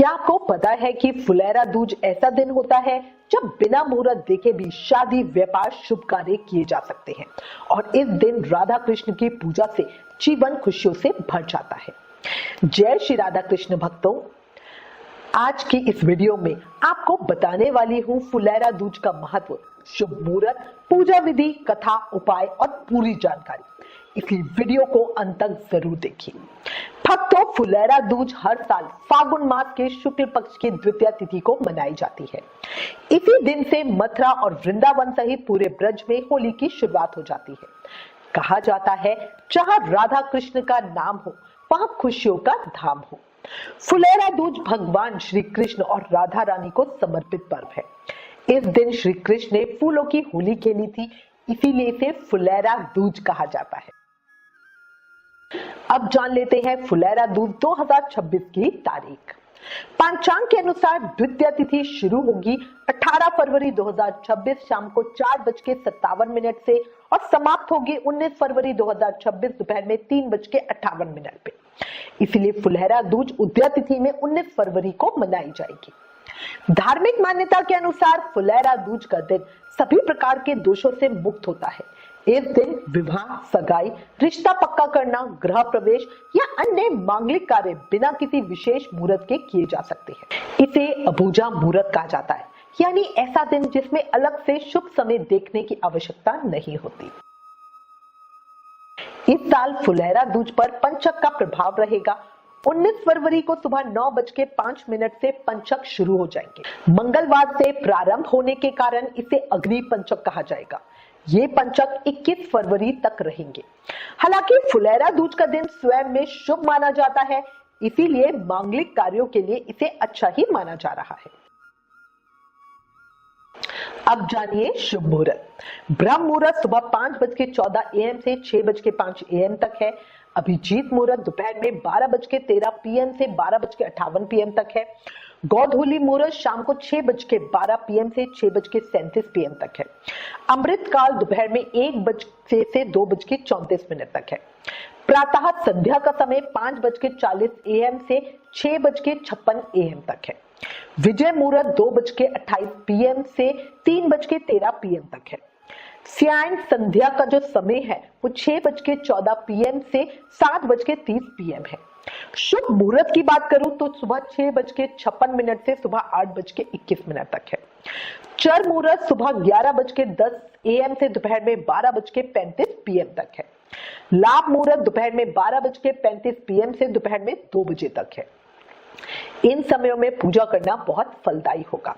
क्या आपको पता है कि फुलेरा दूज ऐसा दिन होता है जब बिना मुहूर्त देखे भी शादी, व्यापार, शुभ कार्य किए जा सकते हैं और इस दिन राधा कृष्ण की पूजा से जीवन खुशियों से भर जाता है। जय श्री राधा कृष्ण भक्तों, आज की इस वीडियो में आपको बताने वाली हूँ फुलेरा दूज का महत्व, शुभ मुहूर्त, पूजा विधि, कथा, उपाय और पूरी जानकारी। इसलिए वीडियो को अंत तक जरूर देखिए। भक्तों, फुलेरा दूज हर साल फागुन मास के शुक्ल पक्ष की द्वितीया तिथि को मनाई जाती है। इसी दिन से मथुरा और वृंदावन सहित पूरे ब्रज में होली की शुरुआत हो जाती है। कहा जाता है, जहां राधा कृष्ण का नाम हो वहां खुशियों का धाम हो। फुलेरा दूज भगवान श्री कृष्ण और राधा रानी को समर्पित पर्व है। इस दिन श्री कृष्ण ने फूलों की होली खेली थी, इसीलिए इसे फुलेरा दूज कहा जाता है। अब जान लेते हैं फुलेरा दूज 2026 की तारीख। पंचांग के अनुसार द्वितीय तिथि शुरू होगी 18 फरवरी 2026 शाम को 4:57 से और समाप्त होगी 19 फरवरी 2026 दोपहर में 3:58 पे। इसलिए फुलेरा दूज उदया तिथि में 19 फरवरी को मनाई जाएगी। धार्मिक मान्यता के अनुसार फुलेरा दूज का दिन सभी प्रकार के दोषों से मुक्त होता है। इस दिन विवाह, सगाई, रिश्ता पक्का करना, गृह प्रवेश या अन्य मांगलिक कार्य बिना किसी विशेष मुहूर्त के किए जा सकते हैं। इसे अबूझा मुहूर्त कहा जाता है, यानी ऐसा दिन जिसमें अलग से शुभ समय देखने की आवश्यकता नहीं होती। इस साल फुलेरा दूज पर पंचक का प्रभाव रहेगा। 19 फरवरी को सुबह 9:05 से पंचक शुरू हो जाएंगे। मंगलवार से प्रारंभ होने के कारण इसे अग्नि पंचक कहा जाएगा। ये पंचक 21 फरवरी तक रहेंगे। हालांकि फुलेरा दूज का दिन स्वयं में शुभ माना जाता है, इसीलिए मांगलिक कार्यों के लिए इसे अच्छा ही माना जा रहा है। अब जानिए शुभ मुहूर्त। ब्रह्म मुहूर्त सुबह 5:14 AM से 6:05 AM तक है। अभिजीत मुहूर्त दोपहर में 12:13 PM से 12:58 PM तक है। गोधूली मुहूर्त शाम को 6:12 PM से 6:37 PM तक है। अमृत काल दोपहर में 1 से 2:34 तक है। प्रातः संध्या का समय 5:40 AM से 6:56 AM तक है। विजय मुहूर्त 2:28 PM से 3:13 PM तक है। स्यायन संध्या का जो समय है वो 6:14 PM से 7:30 PM है। शुभ मुहूर्त की बात करूं तो सुबह 6:56 से सुबह 8:21 तक है। चर मुहूर्त सुबह 11:10 AM से दोपहर में 12:35 PM तक है। लाभ मुहूर्त दोपहर में 12:35 PM से दोपहर में 2 बजे तक है। इन समयों में पूजा करना बहुत फलदायी होगा।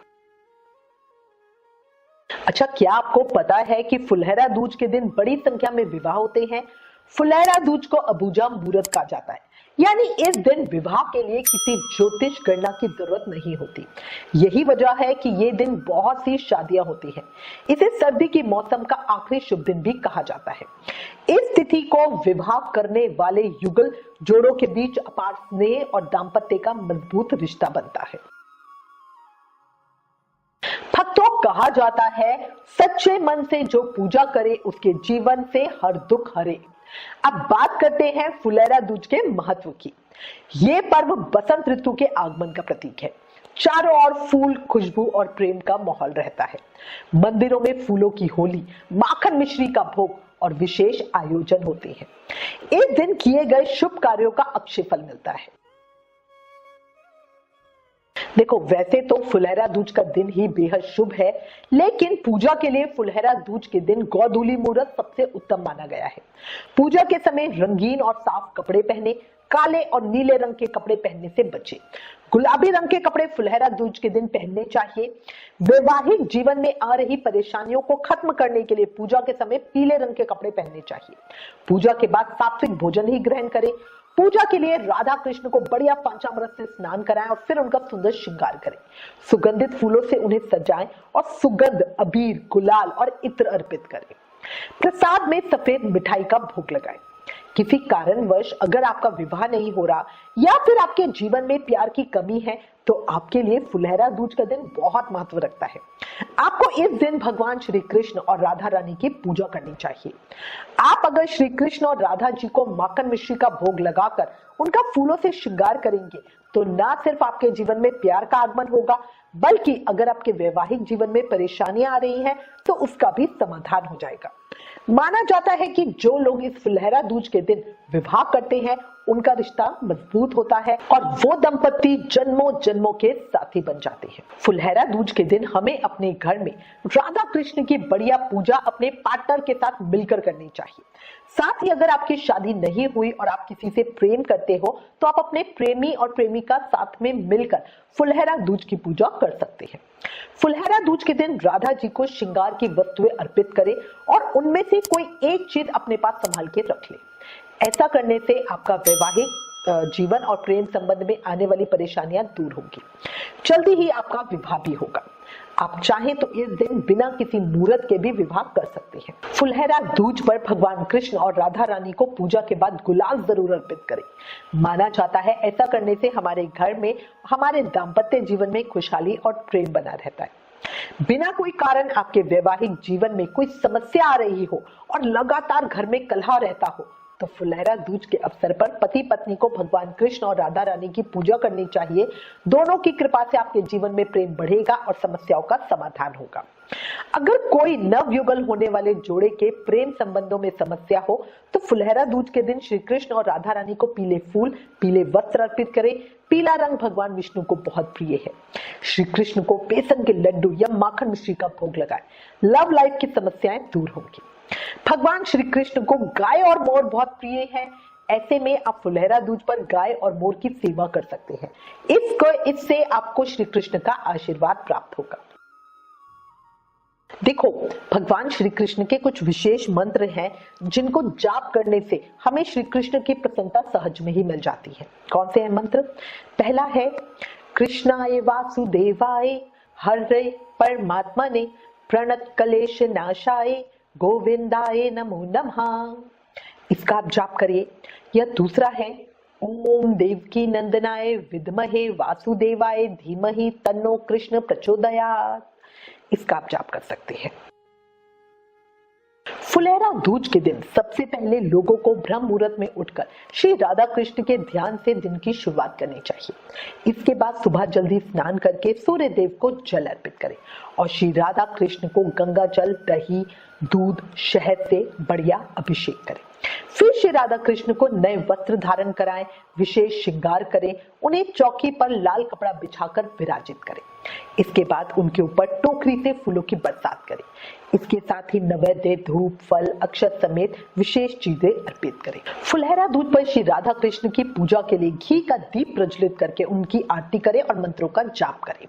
अच्छा, क्या आपको पता है कि फुलेरा दूज के दिन बड़ी संख्या में विवाह होते हैं? फुलेरा दूज को अबूझा मुहूर्त कहा जाता है, यानी इस दिन विवाह के लिए किसी ज्योतिष गणना की जरूरत नहीं होती। यही वजह है कि ये दिन बहुत सी शादियां होती हैं। इसे सर्दी की मौसम का आखिरी शुभ दिन भी कहा जाता है। इस तिथि को विवाह करने वाले युगल जोड़ों के बीच अपार स्नेह और दाम्पत्य का मजबूत रिश्ता बनता है। भक्तों, कहा जाता है, सच्चे मन से जो पूजा करे उसके जीवन से हर दुख हरे। अब बात करते हैं फुलेरा दूज के महत्व की। ये पर्व बसंत ऋतु के आगमन का प्रतीक है। चारों ओर फूल, खुशबू और प्रेम का माहौल रहता है। मंदिरों में फूलों की होली, माखन मिश्री का भोग और विशेष आयोजन होते हैं। इस दिन किए गए शुभ कार्यों का अक्षय फल मिलता है। देखो, वैसे तो फुलेरा दूज का दिन ही बेहद शुभ है, लेकिन पूजा के लिए फुलेरा दूज के दिन गोधूली मुहूर्त सबसे उत्तम माना गया है। पूजा के समय रंगीन और साफ कपड़े पहने, काले और नीले रंग के कपड़े पहनने से बचे। गुलाबी रंग के कपड़े फुलेरा दूज के दिन पहनने चाहिए। वैवाहिक जीवन में आ रही परेशानियों को खत्म करने के लिए पूजा के समय पीले रंग के कपड़े पहनने चाहिए। पूजा के बाद सात्विक भोजन ही ग्रहण करें। पूजा के लिए राधा कृष्ण को बढ़िया पंचामृत से स्नान कराएं और फिर उनका सुंदर श्रृंगार करें। सुगंधित फूलों से उन्हें सजाएं और सुगंध, अबीर, गुलाल और इत्र अर्पित करें। प्रसाद में सफेद मिठाई का भोग लगाएं। किसी कारणवश अगर आपका विवाह नहीं हो रहा या फिर आपके जीवन में प्यार की कमी है तो आपके लिए फुलहरा दूज का दिन बहुत महत्व रखता है। आपको इस दिन भगवान श्री कृष्ण और राधा रानी की पूजा करनी चाहिए। आप अगर श्री कृष्ण और राधा जी को माखन मिश्री का भोग लगाकर उनका फूलों से श्रृंगार करेंगे तो ना सिर्फ आपके जीवन में प्यार का आगमन होगा बल्कि अगर आपके वैवाहिक जीवन में परेशानियां आ रही हैं तो उसका भी समाधान हो जाएगा। माना जाता है कि जो लोग इस फुलहरा दूज के दिन विवाह करते हैं उनका रिश्ता मजबूत होता है और वो दंपति जन्मों जन्मों के साथी बन जाते हैं। फुलहरा दूज के दिन हमें अपने घर में राधा कृष्ण की बढ़िया पूजा अपने पार्टनर के साथ मिलकर करनी चाहिए। साथ ही अगर आपकी शादी नहीं हुई और आप किसी से प्रेम करते हो तो आप अपने प्रेमी और प्रेमिका साथ में मिलकर फुलहरा दूज की पूजा कर सकते हैं। फुलहरा दूज के दिन राधा जी को श्रृंगार की वस्तुएं अर्पित करें और उनमें से कोई एक चीज अपने पास संभाल के रख ले। ऐसा करने से आपका वैवाहिक जीवन और प्रेम संबंध में आने वाली परेशानियां दूर होंगी। जल्दी ही आपका विवाह भी होगा। आप चाहें तो इस दिन बिना किसी मुहूर्त के भी विवाह कर सकते हैं। फुलहरा दूज पर भगवान कृष्ण और राधा रानी को पूजा के बाद गुलाल जरूर अर्पित करें। माना जाता है ऐसा करने से हमारे घर में हमारे दाम्पत्य जीवन में खुशहाली और प्रेम बना रहता है। बिना कोई कारण आपके वैवाहिक जीवन में कोई समस्या आ रही हो और लगातार घर में कलह रहता हो तो फुलहरा दूज के अवसर पर पति पत्नी को भगवान कृष्ण और राधा रानी की पूजा करनी चाहिए। दोनों की कृपा से आपके जीवन में प्रेम बढ़ेगा और समस्याओं का समाधान होगा। अगर कोई नवयुगल होने वाले जोड़े के प्रेम संबंधों में समस्या हो तो फुलहरा दूज के दिन श्री कृष्ण और राधा रानी को पीले फूल, पीले वस्त्र अर्पित करें। पीला रंग भगवान विष्णु को बहुत प्रिय है। श्री कृष्ण को बेसन के लड्डू या माखन मिश्री का भोग लगाएं। लव लाइफ की समस्याएं दूर होंगी। भगवान श्री कृष्ण को गाय और मोर बहुत प्रिय है। ऐसे में आप फुलहरा दूज पर गाय और मोर की सेवा कर सकते हैं। इससे आपको श्री कृष्ण का आशीर्वाद प्राप्त होगा। देखो, भगवान श्री कृष्ण के कुछ विशेष मंत्र हैं जिनको जाप करने से हमें श्री कृष्ण की प्रसन्नता सहज में ही मिल जाती है। कौन से हैं मंत्र? पहला है कृष्णाय वासुदेवाय हरे परमात्मने प्रणत कलेश नाशाय गोविंदाय नमो नमः। इसका आप जाप करिए। यह दूसरा है ओम देवकी नंदनाय विद्महे वासुदेवाय धीमहि तन्नो कृष्ण प्रचोदयात्। इसका आप जाप कर सकते हैं। फुलहरा दूज के दिन सबसे पहले लोगों को ब्रह्म मुहूर्त में उठकर श्री राधा कृष्ण के ध्यान से दिन की शुरुआत करनी चाहिए। इसके बाद सुबह जल्दी स्नान करके सूर्य देव को जल अर्पित करें और श्री राधा कृष्ण को गंगा जल, दही, दूध, शहद से बढ़िया अभिषेक करें। फिर श्री राधा कृष्ण को नए वस्त्र धारण कराएं, विशेष श्रृंगार करें, उन्हें चौकी पर लाल कपड़ा बिछाकर विराजित करें। इसके बाद उनके ऊपर टोकरी से फूलों की बरसात करें। इसके साथ ही नैवेद्य, धूप, फल, अक्षत समेत विशेष चीजें अर्पित करें। फुलहरा दूज पर श्री राधा कृष्ण की पूजा के लिए घी का दीप प्रज्वलित करके उनकी आरती करें और मंत्रों का जाप करें।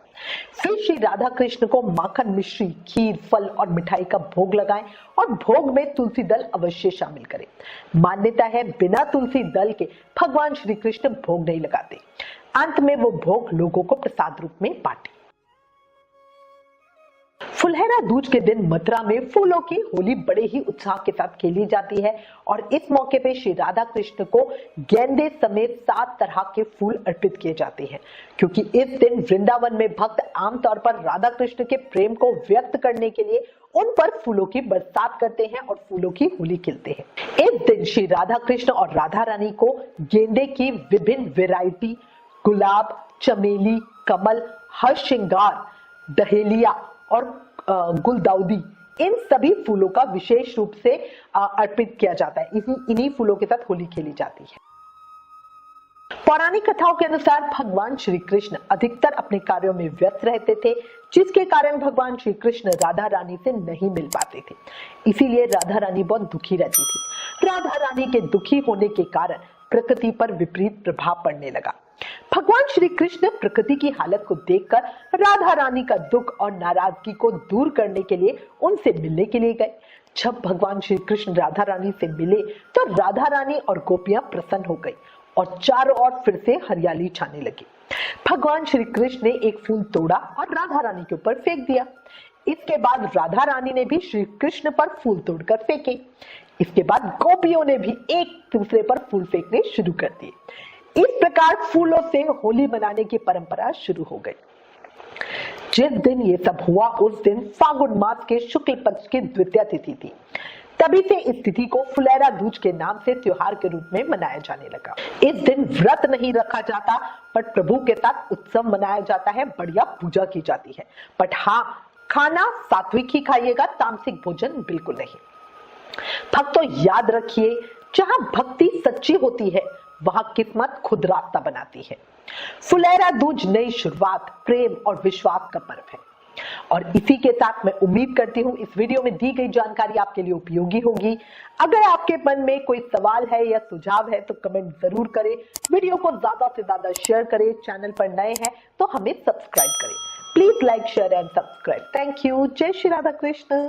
फिर श्री राधा कृष्ण को माखन मिश्री, खीर, फल और मिठाई का भोग लगाएं और भोग में तुलसी दल अवश्य शामिल करें। मान्यता है बिना तुलसी दल के भगवान श्री कृष्ण भोग नहीं लगाते। अंत में वो भोग लोगों को प्रसाद रूप में बांटे। फुलहरा दूज के दिन मथुरा में फूलों की होली बड़े ही उत्साह के साथ खेली जाती है और इस मौके पे श्री राधा कृष्ण को गेंदे समेत 7 तरह के फूल अर्पित किए जाते हैं, क्योंकि इस दिन वृंदावन में भक्त आमतौर पर राधा कृष्ण के प्रेम को व्यक्त करने के लिए उन पर फूलों की बरसात करते हैं और फूलों की होली खेलते हैं। इस दिन श्री राधा कृष्ण और राधा रानी को गेंदे की विभिन्न वैरायटी, गुलाब, चमेली, कमल, हर्ष श्रृंगार, डहेलिया और गुलदाउदी, इन सभी फूलों का विशेष रूप से अर्पित किया जाता है। इन्हीं फूलों के साथ होली खेली जाती है। पौराणिक कथाओं के अनुसार भगवान श्री कृष्ण अधिकतर अपने कार्यों में व्यस्त रहते थे, जिसके कारण भगवान श्री कृष्ण राधा रानी से नहीं मिल पाते थे। इसीलिए राधा रानी बहुत दुखी रहती थी। राधा रानी के दुखी होने के कारण प्रकृति पर विपरीत प्रभाव पड़ने लगा। भगवान श्री कृष्ण प्रकृति की हालत को देखकर राधा रानी का दुख और नाराजगी को दूर करने के लिए उनसे मिलने के लिए गए। जब भगवान श्री कृष्ण राधा रानी से मिले तो राधा रानी और गोपियां प्रसन्न हो गई और चारों ओर फिर से हरियाली छाने लगी। भगवान श्री कृष्ण ने एक फूल तोड़ा और राधा रानी के ऊपर फेंक दिया। इसके बाद राधा रानी ने भी श्री कृष्ण पर फूल तोड़कर फेंके। इसके बाद गोपियों ने भी एक दूसरे पर फूल फेंकने शुरू कर दिए। इस प्रकार फूलों से होली मनाने की परंपरा शुरू हो गई। जिस दिन ये सब हुआ उस दिन फागुन मास के शुक्ल पक्ष की द्वितीया तिथि थी। तभी से इस तिथि को फुलेरा दूज के नाम से त्योहार के रूप में मनाया जाने लगा। इस दिन व्रत नहीं रखा जाता, पर प्रभु के साथ उत्सव मनाया जाता है, बढ़िया पूजा की जाती है। बट हाँ, खाना सात्विक ही खाइएगा, तामसिक भोजन बिल्कुल नहीं। भक्तों याद रखिए, जहां भक्ति सच्ची होती है वहां किस्मत खुद रास्ता बनाती है। फुलेरा दूज नई शुरुआत, प्रेम और विश्वास का पर्व है। और इसी के साथ मैं उम्मीद करती हूं इस वीडियो में दी गई जानकारी आपके लिए उपयोगी होगी। अगर आपके मन में कोई सवाल है या सुझाव है तो कमेंट जरूर करें। वीडियो को ज्यादा से ज्यादा शेयर करें। चैनल पर नए हैं तो हमें सब्सक्राइब करें। Please like, share and subscribe. Thank you. जय श्री राधा कृष्ण।